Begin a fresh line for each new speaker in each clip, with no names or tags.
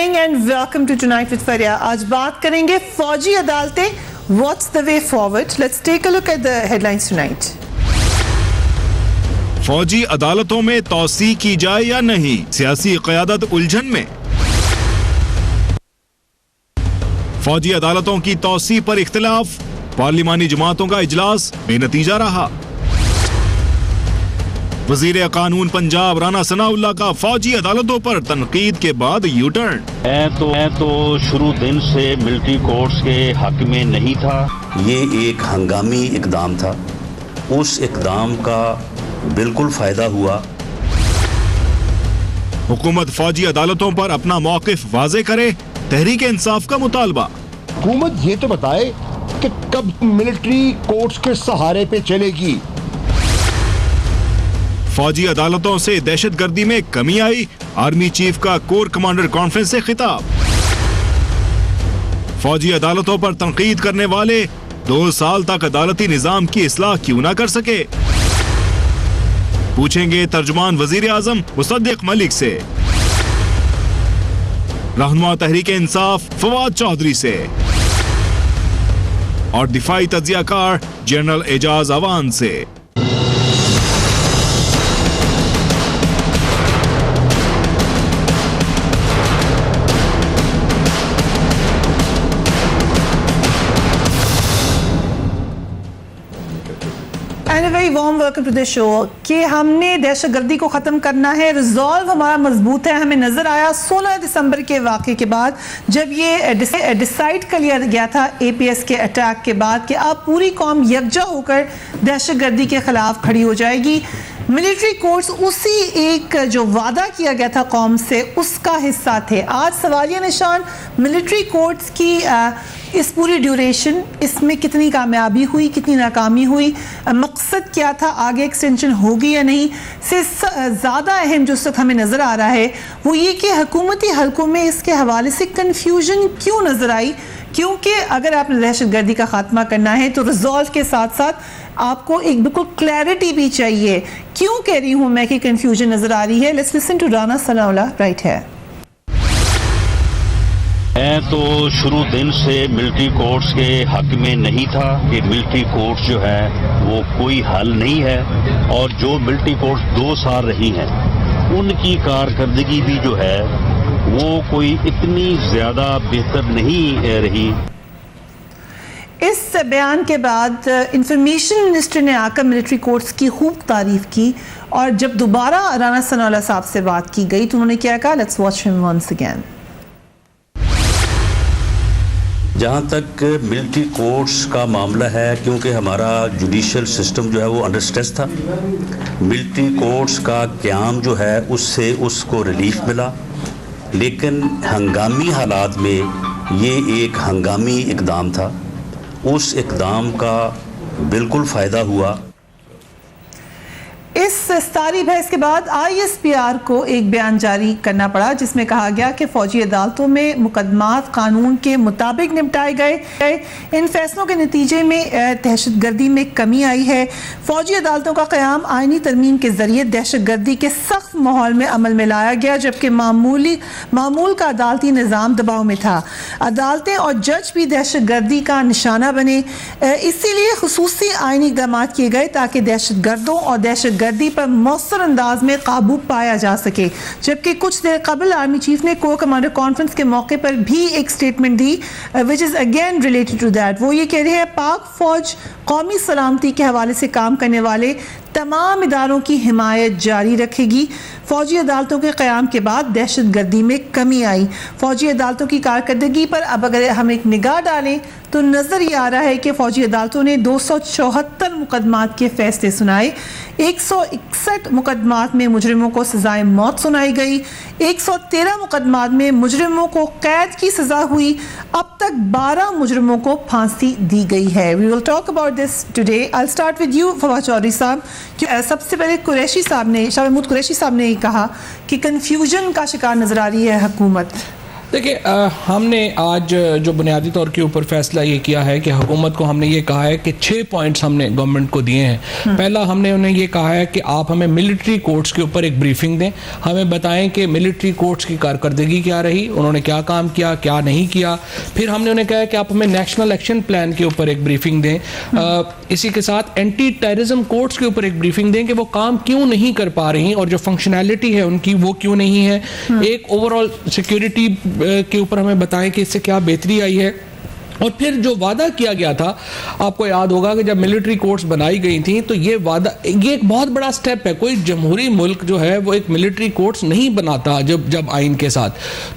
Evening and welcome to tonight with Faria. आज बात करेंगे फौजी अदालतें, what's the way forward. Let's take a look at the headlines tonight.
फौजी अदालतों में तौसी की जाए या नहीं, सियासी क़यादत उलझन में। फौजी अदालतों की तौसी पर इख्तिलाफ, पार्लिमानी जमातों का इजलास बेनतीजा रहा। वजीर कानून पंजाब राना सनाउल्लाह का फौजी अदालतों पर तनकीद के बाद यू टर्न।
मैं तो शुरू दिन से मिलिट्री कोर्ट्स के हक में नहीं था।
ये एक हंगामी इकदाम था, उस इकदाम का बिल्कुल फायदा हुआ।
हुकूमत फौजी अदालतों पर अपना मौकिफ वाजे करे, तहरीक इंसाफ का मुतालबा।
हुकूमत ये तो बताए कि कब मिलिट्री कोर्ट्स के सहारे पे चलेगी।
फौजी अदालतों से दहशतगर्दी में कमी आई, आर्मी चीफ का कोर कमांडर कॉन्फ्रेंस से खिताब। फौजी अदालतों पर तनकीद करने वाले 2 साल तक अदालती निजाम की इस्लाह क्यों ना कर सके, पूछेंगे तर्जुमान वजीर आजम मुसद्दिक मलिक से। रहनुमा तहरीक इंसाफ फवाद चौधरी से और दिफाई तज्जियाकार जनरल एजाज अवान से।
Very warm welcome to the show. कि हमने दहशतगर्दी को ख़त्म करना है, रिजॉल्व हमारा मजबूत है। हमें नज़र आया 16 दिसंबर के वाक़े के बाद, जब ये डिसाइड कर लिया गया था APS के अटैक के बाद कि अब पूरी कौम यकजा होकर दहशतगर्दी के ख़िलाफ़ खड़ी हो जाएगी। मिलिट्री कोर्ट्स उसी एक जो वादा किया गया था कौम से, उसका हिस्सा थे। आज सवालिया निशान मिलिट्री कोर्ट्स की इस पूरी ड्यूरेशन, इसमें कितनी कामयाबी हुई, कितनी नाकामी हुई, मकसद क्या था, आगे एक्सटेंशन होगी या नहीं, से ज़्यादा अहम जो वक्त हमें नज़र आ रहा है वो ये कि हुकूमती हलकों में इसके हवाले से कन्फ्यूजन क्यों नज़र आई। क्योंकि अगर आपने दहशतगर्दी का खात्मा करना है तो रिजॉल्व के साथ साथ आपको एक बिल्कुल क्लैरिटी भी चाहिए। क्यों कह रही हूँ मैं कि कन्फ्यूजन नज़र आ रही है? Let's listen to Rana Sanaullah right है।
मैं तो शुरू दिन से मिलिट्री कोर्ट्स के हक में नहीं था कि मिलिट्री कोर्ट्स जो है वो कोई हल नहीं है, और जो मिलिट्री कोर्ट्स 2 साल रही हैं उनकी कारकर्दगी भी जो है वो कोई इतनी ज़्यादा बेहतर नहीं रही।
इस बयान के बाद इंफॉर्मेशन मिनिस्टर ने आकर मिलिट्री कोर्ट्स की खूब तारीफ की, और जब दोबारा राना सनाउल्लाह साहब से बात की गई तो उन्होंने क्या कहा, let's watch him once again.
जहाँ तक मिलिट्री कोर्ट्स का मामला है, क्योंकि हमारा जुडिशल सिस्टम जो है वो अंडर स्ट्रेस था, मिलिट्री कोर्ट्स का क़याम जो है उससे उसको रिलीफ मिला, लेकिन हंगामी हालात में ये एक हंगामी इकदाम था, उस इकदाम का बिल्कुल फ़ायदा हुआ।
इस सारी बहस के बाद ISPR को एक बयान जारी करना पड़ा जिसमें कहा गया कि फौजी अदालतों में मुकदमात कानून के मुताबिक निपटाए गए। इन फैसलों के नतीजे में दहशतगर्दी में कमी आई है। फौजी अदालतों का क़याम आईनी तरमीम के ज़रिए दहशतगर्दी के सख्त माहौल में अमल में लाया गया, जबकि मामूल का अदालती निज़ाम दबाव में था। अदालतें और जज भी दहशतगर्दी का निशाना बने, इसीलिए खुसूसी आईनी इक़दाम किए गए ताकि दहशतगर्दों और दहशतगर्दी पर मौसर अंदाज में काबू पाया जा सके। जबकि कुछ देर कबल आर्मी चीफ ने कोर कमांडर कॉन्फ्रेंस के मौके पर भी एक स्टेटमेंट दी which is again related to that. वो ये कह रहे हैं पाक फौज कौमी सलामती के हवाले से काम करने वाले तमाम इदारों की हिमायत जारी रखेगी। फौजी अदालतों के क़याम के बाद दहशतगर्दी में कमी आई। फौजी अदालतों की कारकर्दगी पर अब अगर हम एक निगाह डालें तो नज़र ये आ रहा है कि फौजी अदालतों ने 274 मुकदमात के फैसले सुनाए। 161 मुकदमात में मुजरिमों को सजाए मौत सुनाई गई। 113 मुकदमात में मुजरिमों को कैद की सज़ा हुई। अब तक 12 मुजरिमों को फांसी दी गई है। We will talk about this today. I will start with you Fawad Chaudhry साहब। सबसे पहले कुरैशी साहब ने, शाह महमूद कुरैशी साहब ने कहा कि कन्फ्यूजन का शिकार नजर आ रही है हुकूमत।
देखिए, हमने आज जो बुनियादी तौर के ऊपर फैसला ये किया है कि हुकूमत को हमने ये कहा है कि 6 पॉइंट्स हमने गवर्नमेंट को दिए हैं। पहला, हमने उन्हें ये कहा है कि आप हमें मिलिट्री कोर्ट्स के ऊपर एक ब्रीफिंग दें, हमें बताएं कि मिलिट्री कोर्ट्स की कारकर्दगी क्या रही, उन्होंने क्या काम किया, क्या नहीं किया। फिर हमने उन्हें कहा कि आप हमें नेशनल एक्शन प्लान के ऊपर एक ब्रीफिंग दें। इसी के साथ एंटी टेररिज्म कोर्ट्स के ऊपर एक ब्रीफिंग दें कि वो काम क्यों नहीं कर पा रही और जो फंक्शनैलिटी है उनकी वो क्यों नहीं है। एक ओवरऑल सिक्योरिटी के ऊपर हमें बताएं कि इससे क्या बेहतरी आई है। और फिर जो वादा किया गया था, आपको याद होगा कि जब मिलिट्री कोर्ट्स बनाई गई थी तो ये वादा, ये एक बहुत बड़ा स्टेप है। कोई जमहूरी मुल्क जो है वो एक मिलिट्री कोर्ट्स नहीं बनाता जब आइन के साथ।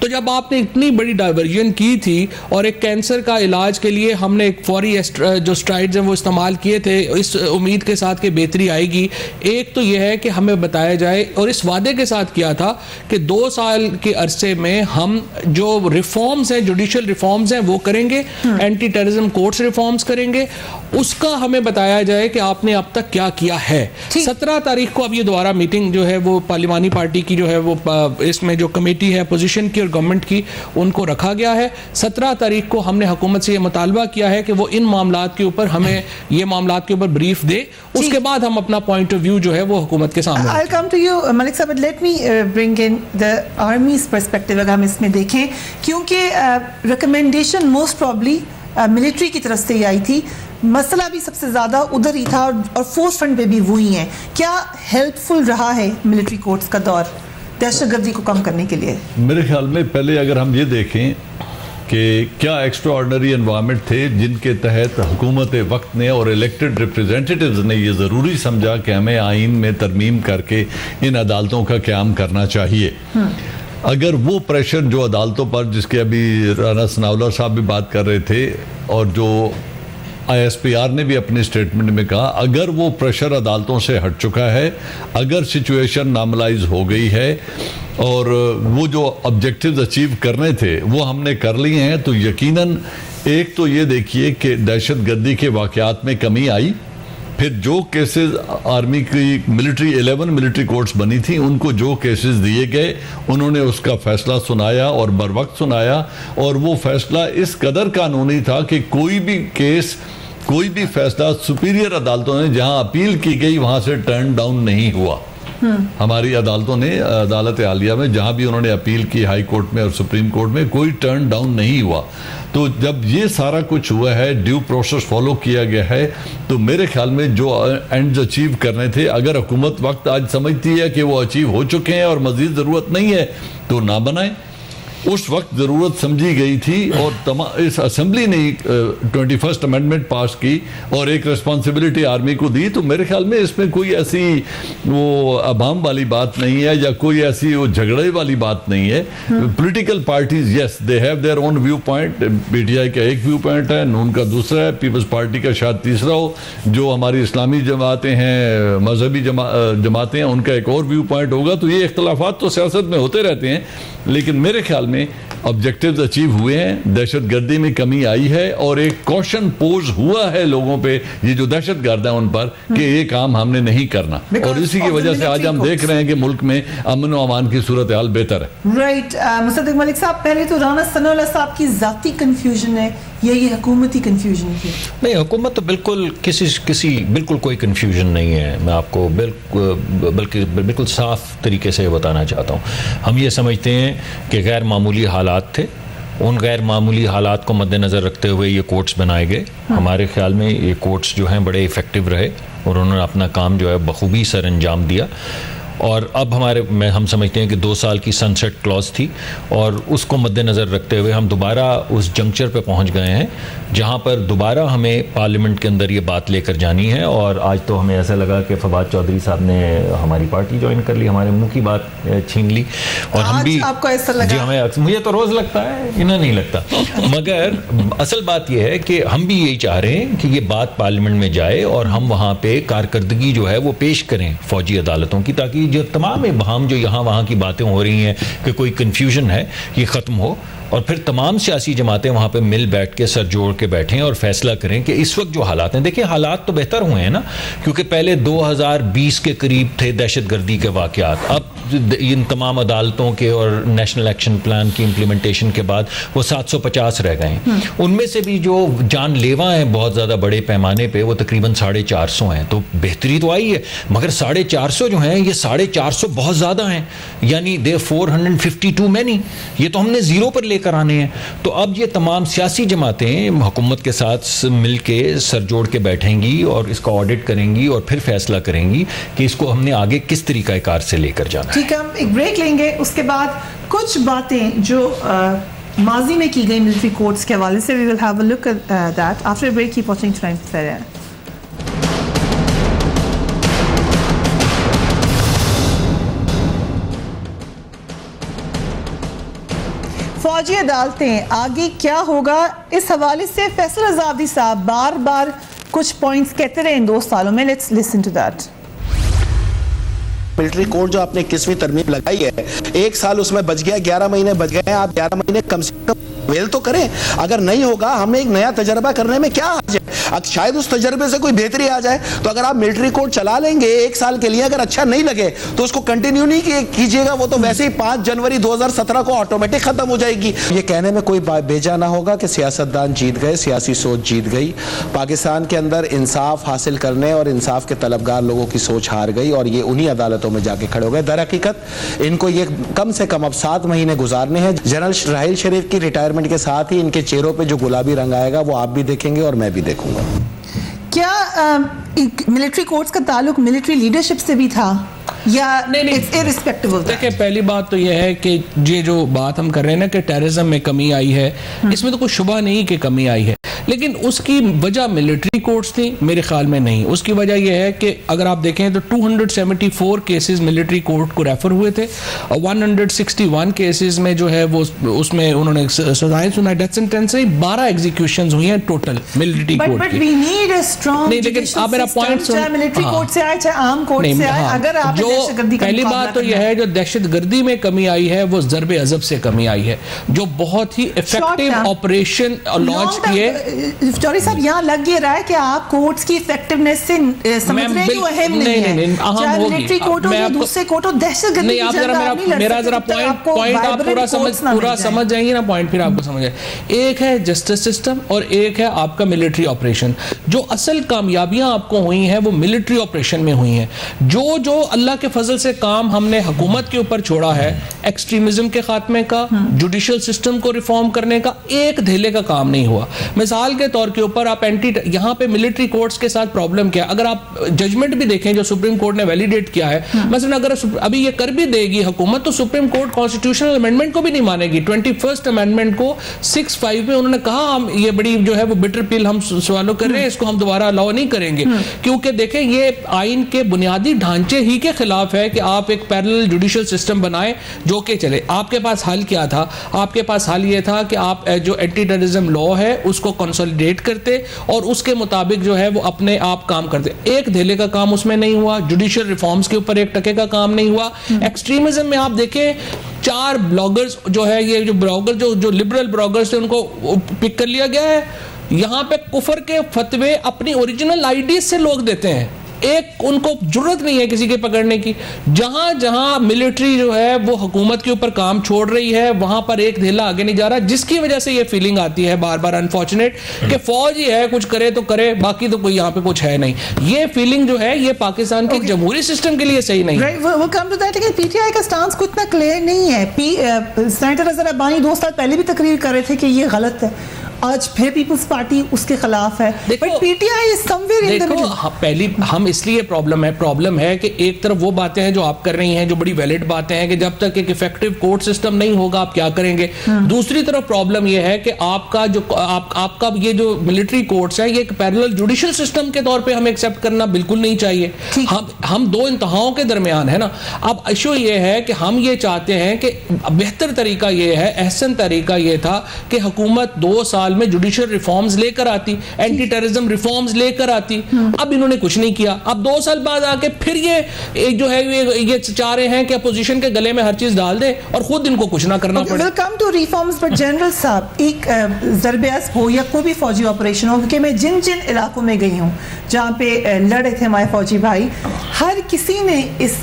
तो जब आपने इतनी बड़ी डाइवर्जन की थी और एक कैंसर का इलाज के लिए हमने एक फौरी जो स्ट्राइड्स हैं वो इस्तेमाल किए थे इस उम्मीद के साथ कि बेहतरी आएगी। एक तो ये है कि हमें बताया जाए, और इस वादे के साथ किया था कि 2 साल के अरसे में हम जो रिफॉर्म्स हैं, जुडिशल रिफॉर्म्स हैं वो करेंगे, एंटी टेररिज्म कोर्ट्स रिफॉर्म्स करेंगे। उसका हमें बताया जाए कि आपने अब तक क्या किया है। 17 तारीख को अब ये दोबारा मीटिंग जो है वो पार्लिमानी पार्टी की जो है वो इसमें जो कमेटी है अपोजिशन की और गवर्नमेंट की, उनको रखा गया है। 17 तारीख को हमने हुकूमत से ये मुतालबा किया है कि वो इन मामलात के ऊपर हमें ये मामलात के ऊपर ब्रीफ दे, उसके बाद हम अपना पॉइंट ऑफ व्यू जो है वो हुकूमत के सामने।
I'll come to you, Malik साहब, let me bring in the armies perspective अगर हम इसमें देखें, क्योंकि रिकमेंडेशन मोस्ट प्रॉब्ली मिलिट्री की तरफ से ही आई थी, मसला भी सबसे ज़्यादा उधर ही था और फोर्स फ्रंट पे भी वही है। क्या हेल्पफुल रहा है मिलिट्री कोर्ट्स का दौर दहशतगर्दी को कम करने के लिए?
मेरे ख्याल में पहले अगर हम ये देखें कि क्या एक्स्ट्रा ऑर्डिनरी एनवायरनमेंट थे जिनके तहत हुकूमत वक्त ने और इलेक्टेड रिप्रेजेंटेटिव्स ने ये ज़रूरी समझा कि हमें आइन में तरमीम करके इन अदालतों का क़याम करना चाहिए। अगर वो प्रेशर जो अदालतों पर, जिसके अभी राना सनाउल्लाह साहब भी बात कर रहे थे और जो ISPR ने भी अपने स्टेटमेंट में कहा, अगर वो प्रेशर अदालतों से हट चुका है, अगर सिचुएशन नॉर्मलाइज हो गई है और वो जो ऑब्जेक्टिव्स अचीव करने थे वो हमने कर लिए हैं, तो यकीनन एक तो ये देखिए कि दहशतगर्दी के वाक़यात में कमी आई। फिर जो केसेस आर्मी की 11 मिलिट्री कोर्ट्स बनी थी, उनको जो केसेस दिए गए उन्होंने उसका फैसला सुनाया और बर वक्त सुनाया, और वो फैसला इस कदर कानूनी था कि कोई भी केस, कोई भी फैसला सुपीरियर अदालतों ने जहां अपील की गई वहां से टर्न डाउन नहीं हुआ। हमारी अदालतों ने, अदालत आलिया में जहां भी उन्होंने अपील की, हाई कोर्ट में और सुप्रीम कोर्ट में, कोई टर्न डाउन नहीं हुआ। तो जब ये सारा कुछ हुआ है, ड्यू प्रोसेस फॉलो किया गया है, तो मेरे ख्याल में जो एंड्स अचीव करने थे, अगर हुकूमत वक्त आज समझती है कि वो अचीव हो चुके हैं और मजीद ज़रूरत नहीं है तो ना बनाए। उस वक्त ज़रूरत समझी गई थी और इस असेंबली ने 21st अमेंडमेंट पास की और एक रिस्पॉन्सिबिलिटी आर्मी को दी। तो मेरे ख्याल में इसमें कोई ऐसी वो अभाम वाली बात नहीं है या कोई ऐसी वो झगड़े वाली बात नहीं है। Political parties, yes, they have their own view point. PTI का एक व्यू पॉइंट है, नून का दूसरा है, पीपल्स पार्टी का शायद तीसरा हो, जो हमारी इस्लामी जमातें हैं, मजहबी जमातें हैं, उनका एक और व्यू पॉइंट होगा। तो ये इख्तलाफात तो सियासत में होते रहते हैं, लेकिन मेरे ख्याल में ऑब्जेक्टिव्स अचीव हुए हैं, दहशतगर्दी में कमी आई है और एक कॉशन पोज हुआ है लोगों पे, ये जो दहशतगर्द है उन पर, कि ये काम हमने नहीं करना। और इसी की वजह से आज हम देख रहे हैं कि मुल्क में अमन और अमान की सूरत हाल बेहतर है।
राइट, मुसद्दिक मलिक साहब, पहले तो राना सनाउल्लाह साहब की जाती कंफ्यूजन है या ये हुकूमती कंफ्यूजन है?
नहीं, हुकूमत तो बिल्कुल बिल्कुल कोई कंफ्यूजन नहीं है। मैं आपको बल्कि बिल्कुल साफ तरीके से बताना चाहता हूँ। हम ये समझते हैं कि गैर मामूली हालात थे, उन गैर मामूली हालात को मद्देनज़र रखते हुए ये कोर्ट्स बनाए गए। हमारे ख्याल में ये कोर्ट्स जो हैं बड़े इफ़ेक्टिव रहे और उन्होंने अपना काम जो है बखूबी सर अंजाम दिया। और अब हम समझते हैं कि 2 साल की सनसेट क्लॉज थी और उसको मद्देनज़र रखते हुए हम दोबारा उस जंक्चर पे पहुंच गए हैं जहां पर दोबारा हमें पार्लियामेंट के अंदर ये बात लेकर जानी है। और आज तो हमें ऐसा लगा कि फवाद चौधरी साहब ने हमारी पार्टी ज्वाइन कर ली, हमारे मुंह की बात छीन ली। और हम भी,
आपको ऐसा लगा?
जी, हमें, मुझे तो रोज़ लगता है, इन्हें नहीं लगता। मगर असल बात यह है कि हम भी यही चाह रहे हैं कि ये बात पार्लियामेंट में जाए और हम वहाँ पे कारकर्दगी जो है वो पेश करें फौजी अदालतों की, ताकि जो तमाम इबहम जो यहाँ वहाँ की बातें हो रही हैं कि कोई कन्फ्यूजन है, ये ख़त्म हो। और फिर तमाम सियासी जमातें वहाँ पे मिल बैठ के सर जोड़ के बैठें और फैसला करें कि इस वक्त जो हालात हैं, देखिए हालात तो बेहतर हुए हैं ना, क्योंकि पहले 2020 के करीब थे दहशतगर्दी के वाक़यात, अब इन तमाम अदालतों के और नेशनल एक्शन प्लान की इम्प्लीमेंटेशन के बाद वो 750 रह गए हैं। उनमें से भी जो जानलेवा हैं बहुत ज़्यादा बड़े पैमाने पे वो तकरीबन 450 हैं। तो बेहतरी तो आई है, मगर 450 जो हैं ये 450 बहुत ज़्यादा हैं, यानी दे 452 मैनी, ये तो हमने ज़ीरो पर लेकर आने हैं। तो अब ये तमाम सियासी जमातें हुकूमत के साथ मिल के सर जोड़ के बैठेंगी और इसका ऑडिट करेंगी और फिर फैसला करेंगी कि इसको हमने आगे किस तरीक़ाकार से लेकर जाना है।
ठीक है, हम एक ब्रेक लेंगे, उसके बाद कुछ बातें जो माजी में की गई मिलिट्री कोर्ट्स के हवाले से we will have a look at that after break. Keep watching Times Fair. फौजी अदालतें आगे क्या होगा, इस हवाले से फैसल आजादी साहब बार बार कुछ पॉइंट्स कहते रहे इन 2 सालों में। Let's listen to that.
Military code जो आपने 21वीं तरमीम लगाई है, 1 साल उसमें बच गया, 11 महीने बच गए हैं, आप 11 महीने कम से कम वेल तो करें। अगर नहीं होगा हमें एक नया तजर्बा करने में क्या हर्ज है, शायद उस तजर्बे से कोई बेहतरी आ जाए। तो अगर आप मिलिट्री कोड चला लेंगे 1 साल के लिए, अगर अच्छा नहीं लगे तो उसको कंटिन्यू नहीं कीजिएगा, वो तो वैसे ही 5 जनवरी 2017 को ऑटोमेटिक खत्म हो जाएगी। ये कहने में कोई बेजा ना होगा कि सियासतदान जीत गए, सियासी सोच जीत गई। पाकिस्तान के अंदर इंसाफ हासिल करने और इंसाफ के तलबगार लोगों की सोच हार गई और ये उन्हीं अदालतों में जाके खड़े हो गए। दर हकीकत इनको ये कम से कम अब 7 महीने गुजारने हैं। जनरल राहिल शरीफ की रिटायरमेंट के साथ ही इनके चेहरों पे जो गुलाबी रंग आएगा वो आप भी देखेंगे और मैं भी देखूंगा।
क्या मिलिट्री कोर्ट्स का ताल्लुक मिलिट्री लीडरशिप से भी था या नहीं? Irrespective of that.
देखिए, पहली बात तो यह है कि ये जो बात हम कर रहे हैं ना कि टेररिज्म में कमी आई है, इसमें तो कोई शुबा नहीं कि कमी आई है, लेकिन उसकी वजह मिलिट्री कोर्ट्स थी मेरे ख्याल में नहीं। उसकी वजह यह है कि अगर आप देखें तो 274 केसेस मिलिट्री कोर्ट को रेफर हुए थे और 161 केसेस में जो है वो उसमें उन्होंने सजाएं सुनाई, डेथ सेंटेंस से 12 एग्जीक्यूशंस हुई हैं टोटल मिलिट्री कोर्ट की।
But we need a strong,
नहीं, लेकिन आप मेरा पॉइंट सुन,
चाहे मिलिट्री कोर्ट से आए चाहे आम कोर्ट से आए, अगर आप
जो पहली बात तो यह है जो दहशतगर्दी में कमी आई है वो ज़रबे अज़ब से कमी आई है, जो बहुत ही इफेक्टिव ऑपरेशन लॉन्च किए।
चौधरी साहब, यहाँ लग ये रहा है कि आप कोर्ट्स की इफेक्टिवनेस से समझ रहे हैं जो अहम नहीं है, चाहे मिलिट्री कोर्ट हो या दूसरे कोर्ट हो, दहशतगर्दी
नहीं। आप जरा मेरा जरा पॉइंट आप पूरा समझ जाएंगे ना, पॉइंट फिर आपको समझ आए। एक है जस्टिस सिस्टम और एक है आपका मिलिट्री ऑपरेशन। जो असल कामयाबियां आपको हुई हैं वो मिलिट्री ऑपरेशन में हुई हैं। जो अल्लाह के फजल से काम हमने हुकूमत के ऊपर छोड़ा है, एक्सट्रीमिज्म के खात्मे का, जुडिशल सिस्टम को रिफॉर्म करने का, एक धेले का काम नहीं हुआ। मिसाल के तौर के ऊपर आप यहाँ पे मिलिट्री कोर्ट्स के साथ प्रॉब्लम क्या, अगर आप जजमेंट भी देखें जो सुप्रीम कोर्ट ने वैलिडेट किया है, मसलन अगर अभी ये कर भी देगी हुकूमत तो सुप्रीम कोर्ट कॉन्स्टिट्यूशनल अमेंडमेंट को भी नहीं मानेगी। 21st अमेंडमेंट को 6(5) में उन्होंने कहा हम ये बड़ी जो है वो बिटर पिल हम सवालों कर रहे हैं, इसको हम दोबारा अलाउ नहीं करेंगे, क्योंकि देखें ये आइन के बुनियादी ढांचे ही के खिलाफ है कि आप एक पैरेलल जुडिशियल सिस्टम बनाएं जो कि चले। आपके पास हल क्या था? आपके पास हल ये था कि आप जो एंटी टेररिज्म लॉ है उसको कंसोलिडेट करते और उसके मुताबिक जो है वो अपने आप काम करते। एक धेले का काम उसमें नहीं हुआ। जुडिशियल रिफॉर्म्स के ऊपर 1 टके का काम नहीं हुआ। एक्सट्रीमिज्म में आप देखें 4 ब्लॉगर्स जो है, ये जो ब्लॉगर जो लिबरल ब्लॉगर्स थे उनको पिक कर लिया गया है। यहाँ पे कुफर के फतवे अपनी ओरिजिनल आईडी से लोग देते हैं, एक उनको जरूरत नहीं है किसी के पकड़ने की। जहां जहां मिलिट्री जो है वो हुकूमत के ऊपर काम छोड़ रही है वहां पर एक धेला आगे नहीं जा रहा, जिसकी वजह से ये फीलिंग आती है बार बार अनफॉर्चुनेट कि फौज ही है, कुछ करे तो करे, बाकी तो कोई यहाँ पे कुछ है नहीं। ये फीलिंग जो है ये पाकिस्तान के जमहूरी सिस्टम के लिए सही नहीं है।
वो कम टू दैट, लेकिन पीटीआई का स्टांस को इतना क्लियर नहीं है। सेनेटर अजहर अब्बानी 2 साल पहले भी तकरीर कर रहे थे कि ये गलत है, आज फिर पीपल्स पार्टी उसके खिलाफ है। But PTI is somewhere in the middle.
पहली हम इसलिए प्रॉब्लम है कि एक तरफ वो बातें हैं जो आप कर रही हैं जो बड़ी वैलिड बातें हैं कि जब तक एक इफेक्टिव कोर्ट सिस्टम नहीं होगा आप क्या करेंगे। दूसरी तरफ प्रॉब्लम ये है कि आपका ये जो मिलिट्री कोर्ट्स है ये एक पैरेलल जुडिशियल सिस्टम के तौर पे हमें एक्सेप्ट करना बिल्कुल नहीं चाहिए। हम 2 इंतहाओं के दरमियान है ना। अब इशू ये है कि हम ये चाहते हैं कि बेहतर तरीका ये है, एहसन तरीका ये था कि हुकूमत 2 साल साल में जुडिशियल रिफॉर्म्स लेकर आती, एंटी टेररिज्म रिफॉर्म्स लेकर आती। अब इन्होंने कुछ नहीं किया। अब 2 साल बाद आके फिर ये जो है ये चाह रहे हैं कि अपोजिशन के गले में हर चीज डाल दे और खुद इनको कुछ ना करना पड़े।
Welcome to reforms, but general साहब, एक ज़रब-ए-अज़्ब हो या कोई भी फौजी ऑपरेशन हो, क्योंकि मैं जिन जिन इलाकों में गई हूँ जहाँ पे लड़े थे हमारे फौजी भाई, हर किसी ने इस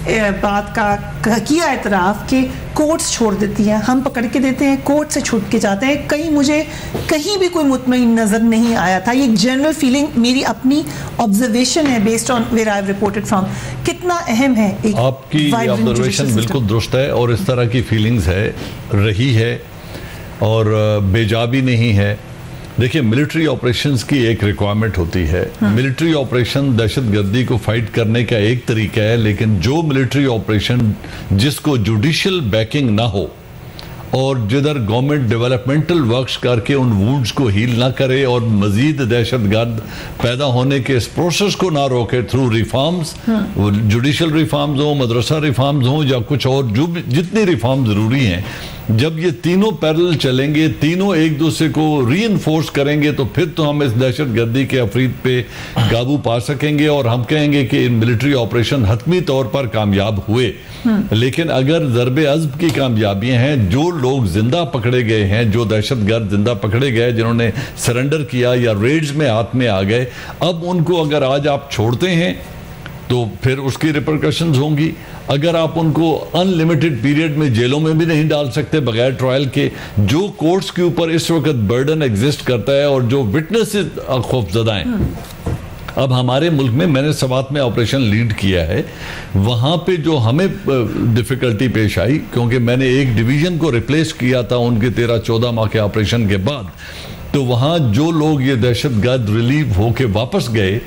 बात का किया एतराफ़ कि कोर्ट्स छोड़ देती हैं, हम पकड़ के देते हैं, कोर्ट से छूट के जाते हैं। कहीं मुझे कहीं भी कोई मुतमईन नज़र नहीं आया था। ये एक जनरल फीलिंग, मेरी अपनी ऑब्जर्वेशन है based on where I have reported from. कितना अहम है एक
आपकी ऑब्जर्वेशन बिल्कुल दुरुस्त है और इस तरह की फीलिंग्स है, रही है और बेजा भी नहीं है। देखिए, मिलिट्री ऑपरेशंस की एक रिक्वायरमेंट होती है। मिलिट्री ऑपरेशन दहशतगर्दी को फाइट करने का एक तरीका है, लेकिन जो मिलिट्री ऑपरेशन जिसको जुडिशियल बैकिंग ना हो और जिधर गवर्नमेंट डेवलपमेंटल वर्क्स करके उन वुंड्स को हील ना करे और मजीद दहशतगर्द पैदा होने के इस प्रोसेस को ना रोके थ्रू रिफॉर्म्स, जुडिशियल रिफॉर्म्स हो, मदरसा रिफॉर्म्स हो या कुछ और, जो जितनी रिफॉर्म ज़रूरी हैं, जब ये तीनों पैरेलल चलेंगे, तीनों एक दूसरे को रीइंफोर्स करेंगे, तो फिर तो हम इस दहशतगर्दी के अफरीद पे काबू पा सकेंगे और हम कहेंगे कि इन मिलिट्री ऑपरेशन हतमी तौर पर कामयाब हुए। लेकिन अगर ज़रब-ए-अज़्ब की कामयाबियां हैं, जो लोग जिंदा पकड़े गए हैं, जो दहशतगर्द जिंदा पकड़े गए जिन्होंने सरेंडर किया या रेड्स में हाथ में आ गए, अब उनको अगर आज आप छोड़ते हैं तो फिर उसकी रिपरकशंस होंगी। अगर आप उनको अनलिमिटेड पीरियड में जेलों में भी नहीं डाल सकते बगैर ट्रायल के, जो कोर्ट्स के ऊपर इस वक्त बर्डन एग्जिस्ट करता है और जो विटनेसेस खौफजदा हैं। अब हमारे मुल्क में, मैंने सवात में ऑपरेशन लीड किया है, वहाँ पे जो हमें डिफ़िकल्टी पेश आई, क्योंकि मैंने एक डिवीज़न को रिप्लेस किया था उनके 13-14 माह के ऑपरेशन के बाद, तो वहाँ जो लोग ये दहशतगर्द रिलीव होके वापस गए,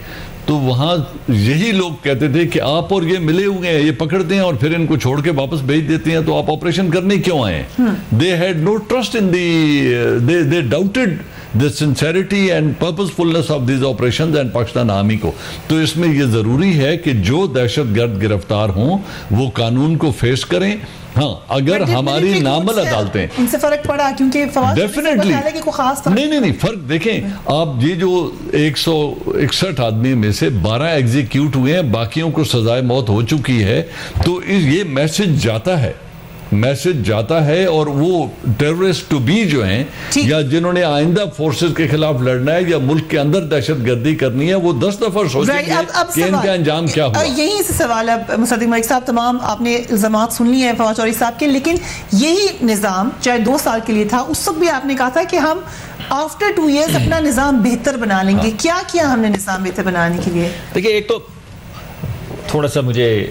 तो वहाँ यही लोग कहते थे कि आप और ये मिले हुए हैं, ये पकड़ते हैं और फिर इनको छोड़ के वापस भेज देते हैं, तो आप ऑपरेशन करने क्यों आए? They had no trust in they doubted the sincerity and purposefulness of this operations and Pakistan army को। तो इसमें यह जरूरी है कि जो दहशतगर्द गिरफ्तार हों वो कानून को फेस करें। हाँ, अगर हमारी नामल अदालतें,
इनसे फर्क पड़ा क्योंकि
डेफिनेटली नहीं फर्क देखें आप, ये जो 161 आदमी में से 12 एग्जीक्यूट हुए हैं, बाकियों को सजाए मौत हो चुकी है, तो ये मैसेज जाता है और वो टेररिस्ट टू बी जो हैं या जिन्होंने आइंदा फोर्सेस के खिलाफ लड़ना है या मुल्क के अंदर दहशतगर्दी करनी है, वो 10 दफा सोचेंगे कि इनका अंजाम क्या हुआ।
यही से सवाल है मुसद्दिक मलिक साहब, तमाम आपने इल्जामात सुन लिए हैं फवाद चौधरी साहब के, लेकिन यही निज़ाम चाहे 2 साल के लिए था, उस वक्त भी आपने कहा था कि हम आफ्टर 2 ईयर्स अपना निज़ाम बेहतर बना लेंगे। क्या किया हमने निज़ाम बेहतर बनाने के लिए?
देखिए, एक तो थोड़ा सा मुझे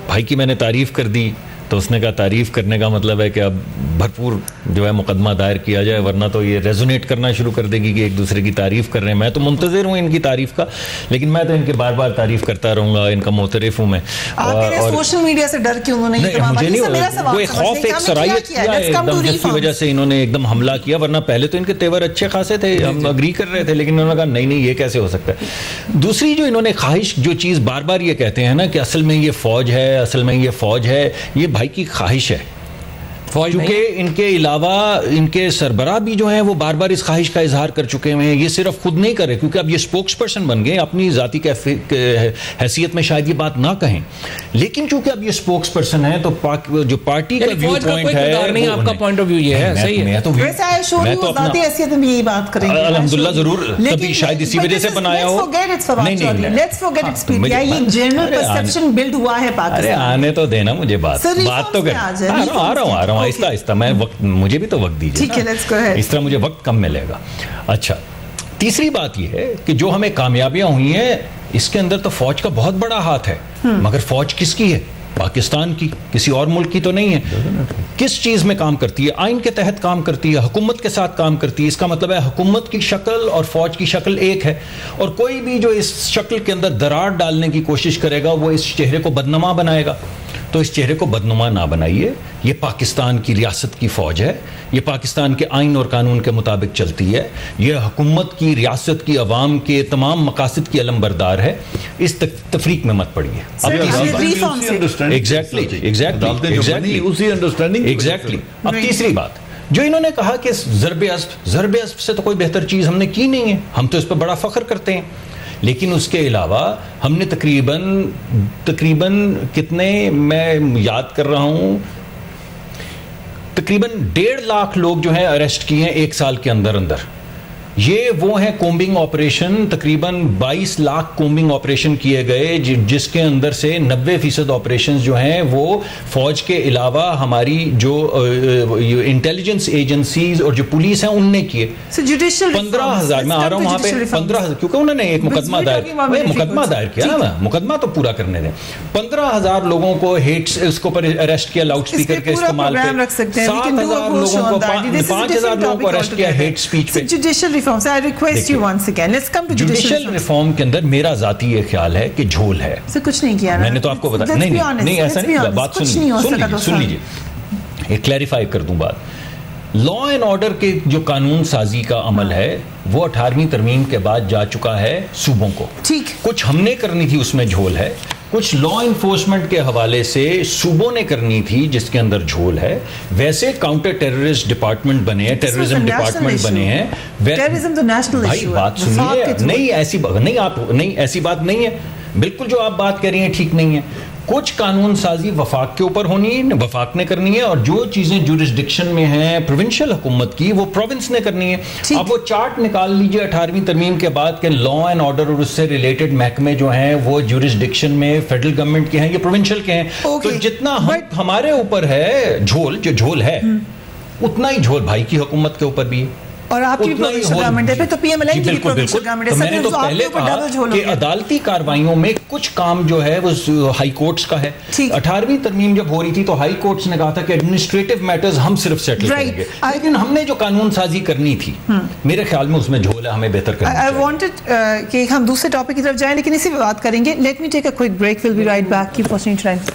भाई की मैंने तारीफ कर दी, तो उसने कहा तारीफ़ करने का मतलब है कि अब भरपूर जो है मुकदमा दायर किया जाए, वरना तो ये रेजोनेट करना शुरू कर देगी कि एक दूसरे की तारीफ़ कर रहे हैं। मैं तो मुंतज़िर हूँ इनकी तारीफ़ का, लेकिन मैं तो इनके बार बार तारीफ़ करता रहूँगा, इनका मोतरफ़ हूँ मैं।
और सोशल मीडिया से डर के उन्होंने
मुझे नहीं, वो एक खौफ, एक सरायत किया एकदम, जिसकी वजह से इन्होंने एकदम हमला किया, वरना पहले तो इनके तेवर अच्छे खासे थे, हम अग्री कर रहे थे, लेकिन उन्होंने कहा नहीं ये कैसे हो सकता है। दूसरी जो इन्होंने ख्वाहिश, जो चीज़ बार बार ये कहते हैं ना कि असल में ये फ़ौज है, असल में ये फ़ौज है, ये भाई की ख्वाहिश है। क्योंकि इनके अलावा इनके सरबराह भी जो हैं वो बार बार इस ख्वाहिश का इजहार कर चुके हैं। ये सिर्फ खुद नहीं करे, क्योंकि अब ये स्पोक्स पर्सन बन गए, अपनी ज़ाती हैसियत में शायद ये बात ना कहें, लेकिन चूंकि अब ये स्पोक्स पर्सन है तो जो पार्टी का व्यू पॉइंट है नहीं, आपका पॉइंट ऑफ व्यू ये है, सही है। मैं तो
ज़ाती हैसियत में यही बात करेंगे
अल्हम्दुलिल्लाह, जरूर, तभी शायद इसी वजह से बनाया हो। अरे आने तो देना मुझे, बात तो कर, आ रहा हूँ आहिस्ता आहिस्ता, मैं वक्त, मुझे भी तो वक्त दीजिए,
ठीक है,
इस तरह मुझे वक्त कम मिलेगा। अच्छा, तीसरी बात यह है कि जो हमें कामयाबियां हुई हैं, इसके अंदर तो फौज का बहुत बड़ा हाथ है, मगर फौज किसकी है? पाकिस्तान की, किसी और मुल्क की तो नहीं है। किस चीज़ में काम करती है? आइन के तहत काम करती है, हुकूमत के साथ काम करती है। इसका मतलब है हुकूमत की शक्ल और फौज की शक्ल एक है, और कोई भी जो इस शक्ल के अंदर दरार डालने की कोशिश करेगा वो इस चेहरे को बदनमा बनाएगा। तो इस चेहरे को बदनुमा ना बनाइए। ये पाकिस्तान की रियासत की फ़ौज है, ये पाकिस्तान के आइन और कानून के मुताबिक चलती है, ये हुकूमत की, रियासत की, अवाम के तमाम मकासद की अलमबरदार है। इस तफरीक में मत पड़िए। एग्जैक्टली। अब तीसरी बात, जो इन्होंने कहा कि ज़रब-ए-अस्ब से तो कोई बेहतर चीज़ हमने की नहीं है, हम तो इस पर बड़ा फ़ख्र करते हैं, लेकिन उसके अलावा हमने तकरीबन कितने, मैं याद कर रहा हूँ, तकरीबन 1.5 लाख लोग जो हैं अरेस्ट किए हैं 1 साल के अंदर अंदर। ये वो है कोम्बिंग ऑपरेशन, तकरीबन 22 लाख कोम्बिंग ऑपरेशन किए गए, जिसके अंदर से 90% ऑपरेशन जो हैं वो फौज के अलावा हमारी जो इंटेलिजेंस एजेंसीज और जो पुलिस है उनने किए। 15,000, मैं आ रहा हूँ वहाँ पे 15,000, क्योंकि उन्होंने एक मुकदमा दायर किया ना, मुकदमा तो पूरा करने दें। 15,000 लोगों को हेट्स उसके ऊपर अरेस्ट किया लाउड स्पीकर के इस्तेमाल पे, 7,000 लोगों को 5,000 लोगों को अरेस्ट किया हेट स्पीच पे।
So I request you once again, let's come to
judicial reform के अंदर मेरा जाती ये ख्याल है कि झोल है।
सर कुछ नहीं किया,
मैंने तो आपको बताया, नहीं ऐसा नहीं, बात सुन लीजिए, एक क्लैरिफाई कर दूं बात। लॉ एंड ऑर्डर के जो कानून साजी का अमल है वो 18वीं तरमीम के बाद जा चुका है सूबों को, ठीक, कुछ हमने करनी थी उसमें झोल है, कुछ लॉ इन्फोर्समेंट के हवाले से सूबों ने करनी थी जिसके अंदर झोल है। वैसे काउंटर टेररिस्ट डिपार्टमेंट बने हैं, टेररिज्म डिपार्टमेंट बने हैं, टेररिज्म तो नेशनल भाई बात सुनिए, नहीं ऐसी बात नहीं है, बिल्कुल जो आप बात कर रही हैं ठीक नहीं है। कुछ कानून साजी वफाक के ऊपर होनी है, वफाक ने करनी है, और जो चीजें जुरिस्डिक्शन में हैं प्रोविंशियल हुकूमत की वो प्रोविंस ने करनी है। अब वो चार्ट निकाल लीजिए 18वीं तरमीम के बाद के लॉ एंड ऑर्डर और उससे रिलेटेड महकमे जो हैं वो जुरिस्डिक्शन में फेडरल गवर्नमेंट के हैं या प्रोविंशियल के हैं। तो जितना हमारे ऊपर है झोल है उतना ही झोल भाई की हुकूमत के ऊपर भी है। और आपकी गवर्नमेंट है, फिर तो पीएमएलएन की प्रोविंशियल गवर्नमेंट है। मैंने तो पहले कहा कि अदालती कार्रवाइयों में कुछ काम जो है वो हाई कोर्ट्स का है। 18वीं तरमीम जब हो रही थी तो हाई कोर्ट्स ने कहा था कि एडमिनिस्ट्रेटिव मैटर्स हम सिर्फ सेटल करेंगे, लेकिन हमने जो कानून साजी करनी थी मेरे ख्याल में उसमें झोल है, हमें बेहतर करना चाहिए। आई वांटेड कि हम दूसरे टॉपिक की तरफ जाएं, लेकिन इसी पे बात करेंगे। Let me take a quick break, will be right back. Keep watching Times.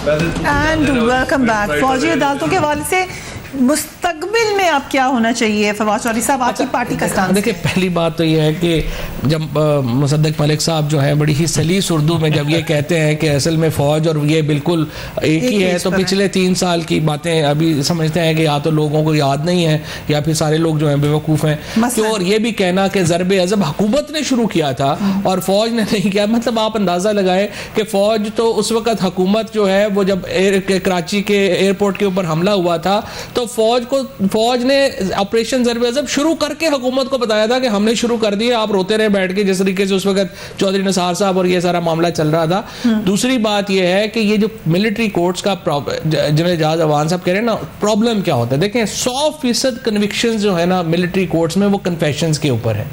And welcome back. फौजी अदालतों के हवाले से मुस्तकबिल में अब क्या होना चाहिए फवाद चौधरी साहब, आपकी पार्टी का स्टांस?
देखिए, पहली बात तो ये है कि जब मुसद्दक मलिक साहब जो है बड़ी ही सलीस उर्दू में जब ये कहते हैं कि असल में फ़ौज और ये बिल्कुल एक ही है, तो पिछले 3 साल की बातें अभी समझते हैं कि या तो लोगों को याद नहीं है या फिर सारे लोग जो हैं बेवकूफ़ हैं। तो और ये भी कहना कि ज़रब-ए-अज़ब हुकूमत ने शुरू किया था और फ़ौज ने नहीं किया, मतलब आप अंदाज़ा लगाए कि फ़ौज तो उस वक़्त हुकूमत जो है वो जब कराची के एयरपोर्ट के ऊपर हमला हुआ था तो फौज ने ऑपरेशन ज़रब-ए-अज़ब शुरू करके हुकूमत को बताया था कि हमने शुरू कर दिया, आप रोते रहे बैठ के, जिस तरीके से उस वक्त चौधरी निसार साहब और ये सारा मामला चल रहा था। दूसरी बात ये है कि ये जो मिलिट्री कोर्ट्स का जनरल जहाज अवान साहब कह रहे हैं ना, प्रॉब्लम क्या होता है, देखें 100% कन्विक्शंस जो है ना मिलिट्री कोर्ट्स में वो कन्फेशंस के ऊपर है,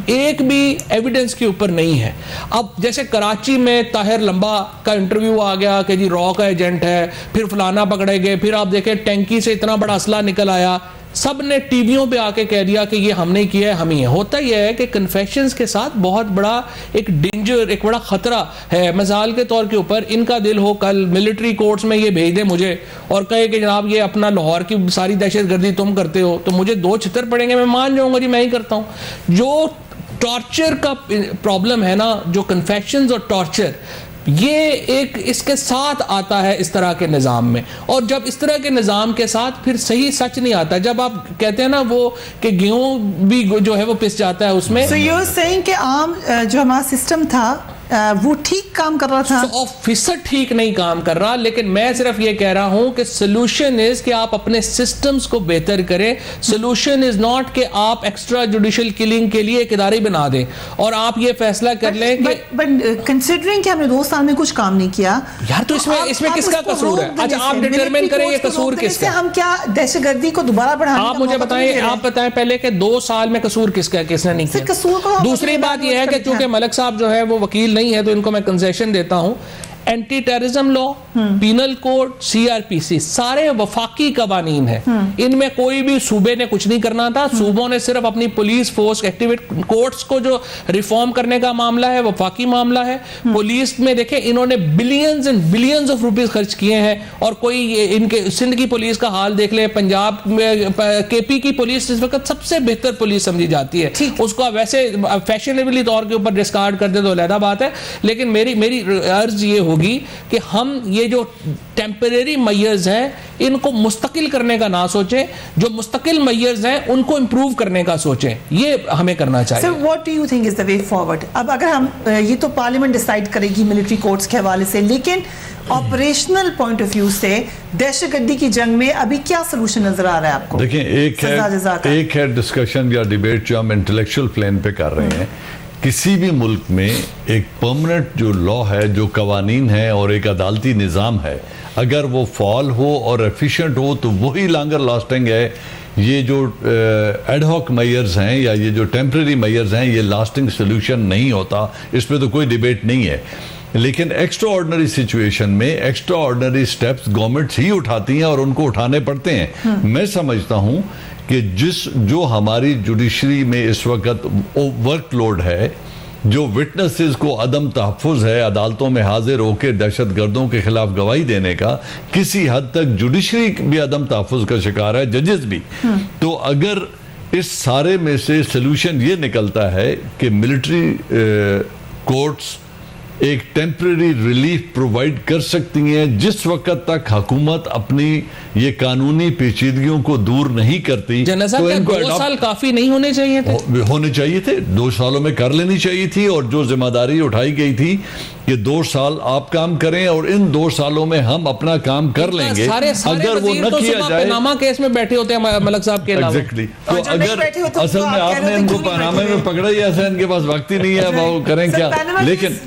एक भी एविडेंस के ऊपर नहीं है। अब जैसे कराची में ताहिर लंबा का इंटरव्यू आ गया कि जी रॉ का एजेंट है, फिर फलाना पकड़े गए, फिर आप देखें टैंकी से इतना बड़ा असला निकल आया, सब ने टीवियों पे आके कह दिया कि ये हमने किया है, हम ही है। होता यह है कि कन्फेशंस के साथ बहुत बड़ा एक डेंजर, एक बड़ा खतरा है। मिसाल के तौर के ऊपर इनका दिल हो कल मिलिट्री कोर्ट्स में ये भेज दे मुझे और कहे कि जनाब ये अपना लाहौर की सारी दहशतगर्दी तुम करते हो, तो मुझे 2 छितर पड़ेंगे, मैं मान जाऊंगा जी मैं ही करता हूं। जो टॉर्चर का प्रॉब्लम है ना, जो कन्फेशंस और टॉर्चर, ये एक इसके साथ आता है इस तरह के निज़ाम में, और जब इस तरह के निज़ाम के साथ फिर सही सच नहीं आता। जब आप कहते हैं ना वो कि गेहूं भी जो है वो पिस जाता है उसमें।
So you're saying कि आम जो हमारा सिस्टम था वो ठीक काम कर रहा था,
ऑफिसर ठीक नहीं काम कर रहा, लेकिन मैं सिर्फ ये कह रहा हूं कि सोल्यूशन इज कि आप अपने सिस्टम्स को बेहतर करें। सोल्यूशन इज नॉट कि आप एक्स्ट्रा जुडिशियल किलिंग के लिए एक इदारे बना दें और आप ये फैसला कर लें कि
बट कंसीडरिंग कि हमने 2 साल में कुछ काम नहीं किया
यार, तो इसमें किसका कसूर है? अच्छा आप डिटरमिन करें ये कसूर किसका,
हम क्या दहशतगर्दी को दोबारा बढ़ाने?
आप मुझे बताएं, आप बताएं पहले कि 2 साल में कसूर किसका, किसने नहीं किया। दूसरी बात यह है कि चूंकि मलिक साहब जो है वो वकील नहीं है तो इनको मैं कंसेशन देता हूं। Anti terrorism law, penal code, CRPC सारे वफाकी कवानीन है। इनमें कोई भी सूबे ने कुछ नहीं करना था। सूबों ने सिर्फ अपनी पुलिस फोर्स एक्टिवेट, कोर्ट्स को जो रिफॉर्म करने का मामला है वफाकी मामला है। पुलिस में देखें इन्होंने billions and billions of rupees खर्च किए हैं, और कोई इनके सिंध की पुलिस का हाल देख ले, पंजाब में KP की पुलिस इस वक्त सबसे बेहतर पुलिस समझी जाती है। उसको आप वैसे फैशनेबली तौर के ऊपर डिस्कार्ड कर दे तो अलग बात है, लेकिन मेरी अर्ज ये होगी कि हम ये जो टेम्परेरी मेजर्स हैं इनको मुस्तकिल करने का ना सोचें, जो मुस्तकिल मेजर्स हैं उनको इंप्रूव करने का सोचें, ये हमें करना चाहिए।
Sir what do you think is the way forward? अब अगर हम ये तो पार्लियामेंट डिसाइड करेगी मिलिट्री कोर्ट्स के हवाले से, लेकिन ऑपरेशनल पॉइंट ऑफ व्यू से दहशतगर्दी की जंग में अभी क्या सोल्यूशन नजर आ रहा है आपको?
देखिए, एक है डिस्कशन या डिबेट जो हम इंटेलेक्चुअल प्लेन पे कर रहे हैं। किसी भी मुल्क में एक परमानेंट जो लॉ है, जो कवानीन है और एक अदालती निज़ाम है, अगर वो फॉल हो और एफिशिएंट हो तो वही लॉन्गर लास्टिंग है। ये जो एडहॉक मेजर्स हैं या ये जो टेम्परेरी मेजर्स हैं, ये लास्टिंग सोल्यूशन नहीं होता, इसमें तो कोई डिबेट नहीं है। लेकिन एक्स्ट्रा ऑर्डिनरी सिचुएशन में एक्स्ट्रा ऑर्डिनरी स्टेप्स गवर्नमेंट्स ही उठाती हैं और उनको उठाने पड़ते हैं। मैं समझता हूं कि जो हमारी जुडिशरी में इस वक्त वर्कलोड है, जो विटनेसेस को अदम तहफ़्फ़ुज़ है अदालतों में हाजिर होकर दहशतगर्दों के खिलाफ गवाही देने का, किसी हद तक जुडिशरी भी अदम तहफ़्फ़ुज़ का शिकार है, जजेस भी। तो अगर इस सारे में से सोल्यूशन ये निकलता है कि मिलिट्री कोर्ट्स एक टेम्परेरी रिलीफ प्रोवाइड कर सकती हैं जिस वक्त तक हुकूमत अपनी ये कानूनी पेचीदगियों को दूर नहीं करती,
तो इनको 2 साल काफी नहीं होने चाहिए थे?
होने चाहिए थे, 2 सालों में कर लेनी चाहिए थी। और जो जिम्मेदारी उठाई गई थी कि 2 साल आप काम करें और इन 2 सालों में हम अपना काम कर लेंगे, अगर वो न किया जाए।
पनामा केस में बैठे होते हैं मलक साहब के अलावा।
एग्जैक्टली। तो अगर असल में आपने इनको पनामा में पकड़ा ही ऐसा, इनके पास वक्त ही नहीं है, वो करें क्या। लेकिन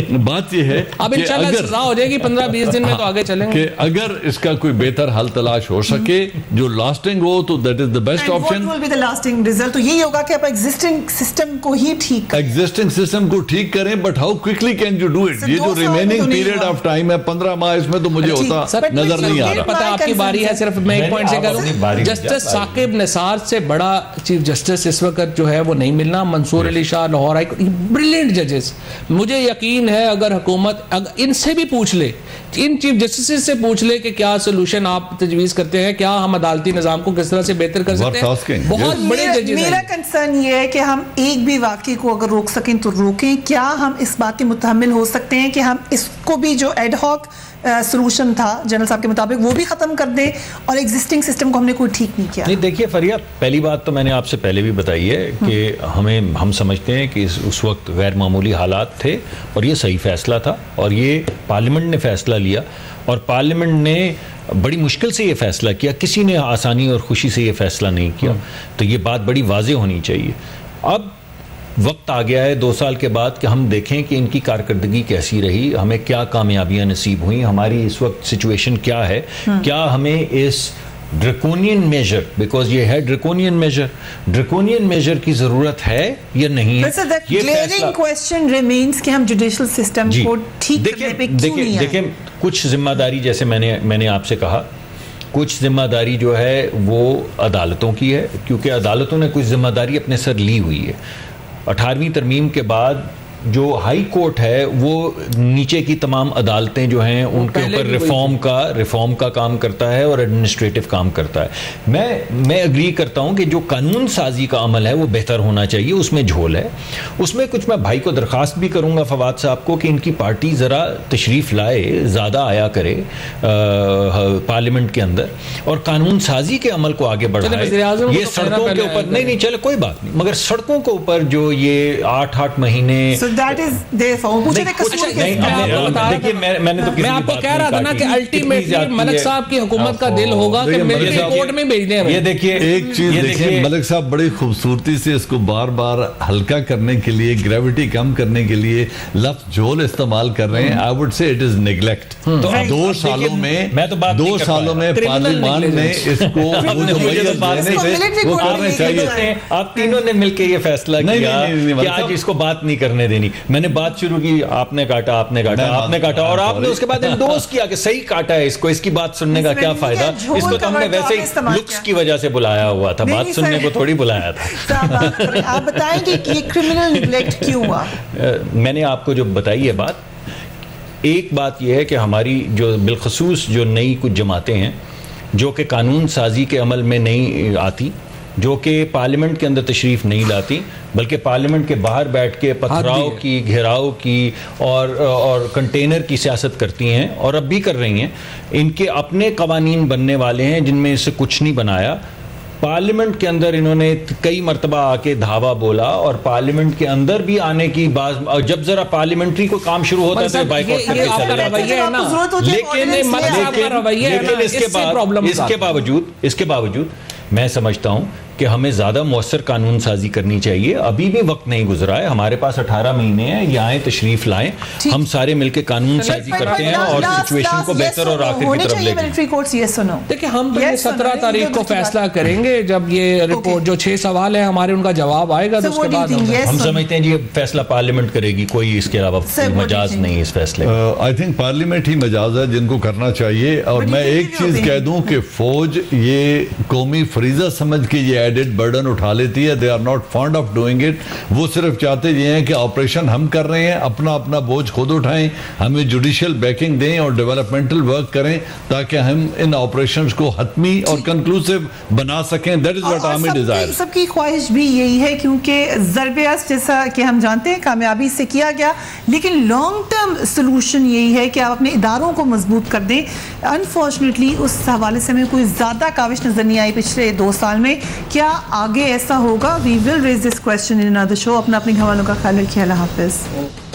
बात यह है
अब इंशाल्लाह सजा हो जाएगी 15-20 दिन में, तो आगे चलेंगे
कि अगर इसका कोई बेहतर हल तलाश हो सके जो लास्टिंग हो, तो that is the best option.
What will be the lasting result? तो यही होगा कि आप एग्जिस्टिंग सिस्टम को ही ठीक करें।
एग्जिस्टिंग सिस्टम को ठीक करें, but how quickly can you do it? ये जो रिमेनिंग पीरियड ऑफ टाइम है 15 माह, इसमें तो मुझे होता नजर नहीं आ रहा।
पता आपकी बारी है, सिर्फ मैं एक पॉइंट से करूं, जस्टिस साकिब निसार से बड़ा चीफ जस्टिस इस वक्त जो है वो नहीं मिलना। Mansoor Ali Shah Lahore high court, brilliant जजेस। मुझे यकीन है अगर हुकूमत इनसे भी पूछ ले, इन चीफ जस्टिस से पूछ ले कि क्या सोल्यूशन आप तजवीज करते हैं, क्या हम अदालती निजाम को किस तरह से बेहतर कर सकते हैं। बहुत बड़े जजेस।
मेरा कंसर्न ये है कि हम एक भी वाकये को अगर रोक सकें तो रोकें। क्या हम इस बात के मुतहम्मिल हो सकते हैं कि हम इसको भी जो एडहॉक सोल्यूशन था जनरल साहब के मुताबिक वो भी खत्म कर दें, और एग्जिस्टिंग सिस्टम को हमने कोई ठीक नहीं किया?
नहीं, देखिए फरिया, पहली बात तो मैंने आपसे पहले भी बताई है कि हम समझते हैं कि उस वक्त गैर मामूली हालात थे और ये सही फैसला था, और ये पार्लियामेंट ने फैसला लिया, और पार्लियामेंट ने बड़ी मुश्किल से ये फैसला किया, किसी ने आसानी और खुशी से ये फैसला नहीं किया। तो ये बात बड़ी वाज़ेह होनी चाहिए। अब वक्त आ गया है 2 साल के बाद कि हम देखें कि इनकी कारकर्दगी कैसी रही, हमें क्या कामयाबियां नसीब हुई, हमारी इस वक्त सिचुएशन क्या है, क्या हमें इस ड्रैकोनियन मेजर, बिकॉज ये है ड्रैकोनियन मेजर की जरूरत है या नहीं है।
ये ग्लेयरिंग क्वेश्चन रिमेन्स कि हम जुडिशियल सिस्टम को ठीक करने पे क्यों नहीं आए?
देखिए, कुछ जिम्मेदारी, जैसे मैंने आपसे कहा, कुछ जिम्मेदारी जो है वो अदालतों की है, क्योंकि अदालतों ने कुछ जिम्मेदारी अपने सर ली हुई है। 18वीं तरमीम के बाद जो हाई कोर्ट है वो नीचे की तमाम अदालतें जो हैं उनके ऊपर रिफॉर्म का काम करता है और एडमिनिस्ट्रेटिव काम करता है। मैं एग्री करता हूं कि जो कानून साजी का अमल है वो बेहतर होना चाहिए, उसमें झोल है। उसमें कुछ मैं भाई को दरख्वास्त भी करूंगा फवाद साहब को कि इनकी पार्टी ज़रा तशरीफ़ लाए, ज़्यादा आया करे पार्लियामेंट के अंदर, और कानून साजी के अमल को आगे बढ़ाए। ये सड़कों के ऊपर नहीं चले, कोई बात नहीं, मगर सड़कों के ऊपर जो ये 8 महीने,
that is therefore
मैं आपको कह रहा था ना कि अल्टीमेटली मलिक साहब की हुकूमत का दिल होगा कि मिलिट्री कोर्ट में भेज दें।
ये देखिए, एक चीज देखिए, मलिक साहब बड़ी खूबसूरती से इसको बार बार हल्का करने के लिए, ग्रेविटी कम करने के लिए लफ्ज झोल इस्तेमाल कर रहे हैं। I would say it is neglect. तो 2 सालों में पार्लियामान ने इसको
वो करना चाहिए। आप तीनों ने मिलकर ये फैसला किया कि आज इसको बात नहीं करने देनी नहीं, मैंने बात शुरू की, आपने काटा और आपने उसके बाद एंडोर्स किया कि सही काटा है इसको, इसकी बात सुनने का क्या फायदा। इसको तो हमने वैसे ही लुक्स की वजह से बुलाया हुआ था, बात सुनने को थोड़ी बुलाया था।
आप बताएंगे कि ये क्रिमिनल निग्लेक्ट क्यों हुआ?
मैंने आपको जो बताई है बात, एक बात यह है कि हमारी जो बिलखसूस जो नई कुछ जमातें हैं जो कि कानून साजी के अमल में नहीं आती, जो कि पार्लियामेंट के अंदर तशरीफ नहीं लाती, बल्कि पार्लियामेंट के बाहर बैठ के पथराव की, घेराव की और कंटेनर की सियासत करती हैं और अब भी कर रही हैं। इनके अपने कवानीन बनने वाले हैं जिनमें इससे कुछ नहीं बनाया। पार्लियामेंट के अंदर इन्होंने कई मरतबा आके धावा बोला और पार्लियामेंट के अंदर भी आने की बात, जब जरा पार्लियामेंट्री को काम शुरू होता है बाइकआउट करके चले जाते हैं। लेकिन इसके बावजूद मैं समझता हूं कि हमें ज़्यादा मौसर कानून साजी करनी चाहिए। अभी भी वक्त नहीं गुजरा है, हमारे पास 18 महीने हैं, ये आए तशरीफ लाएं, हम सारे मिलकर कानून साजी करते हैं और सिचुएशन को बेहतर और आखिर की तरफ लेके।
देखिए हम तो ये 17 तारीख को फैसला करेंगे जब ये रिपोर्ट जो 6 सवाल है हमारे उनका जवाब आएगा तो उसके बाद
हम समझते हैं ये फैसला पार्लियामेंट करेगी, कोई इसके अलावा मजाज नहीं इस फैसले।
आई थिंक पार्लियामेंट ही मजाज है जिनको करना चाहिए। और मैं एक चीज कह दूं कि फौज ये कौमी फरीजा समझ के ये एडेड बर्डन उठा लेती है। They are not fond of doing it. वो सिर्फ चाहते ये हैं कि ऑपरेशन हम कर रहे हैं, अपना अपना बोझ खुद उठाएं, हमें जुडिशियल बैकिंग दें और डेवलपमेंटल वर्क करें ताकि हम इन ऑपरेशंस को हतमी और कंक्लूसिव बना सकें। That is what army desire.
सबकी ख्वाहिश भी यही है क्योंकि ज़रबे-अज़्ज़ जैसा कि हम जानते हैं कामयाबी से किया गया, लेकिन लॉन्ग टर्म सोल्यूशन यही है कि आप अपने इदारों को मजबूत कर दें। अनफॉर्चुनेटली उस हवाले से हमें कोई ज़्यादा काविश नजर नहीं आई पिछले 2 साल में। क्या आगे ऐसा होगा? We will raise this question in another show. अपने हवालों का ख्याल रखिए। अल्लाह हाफिज़।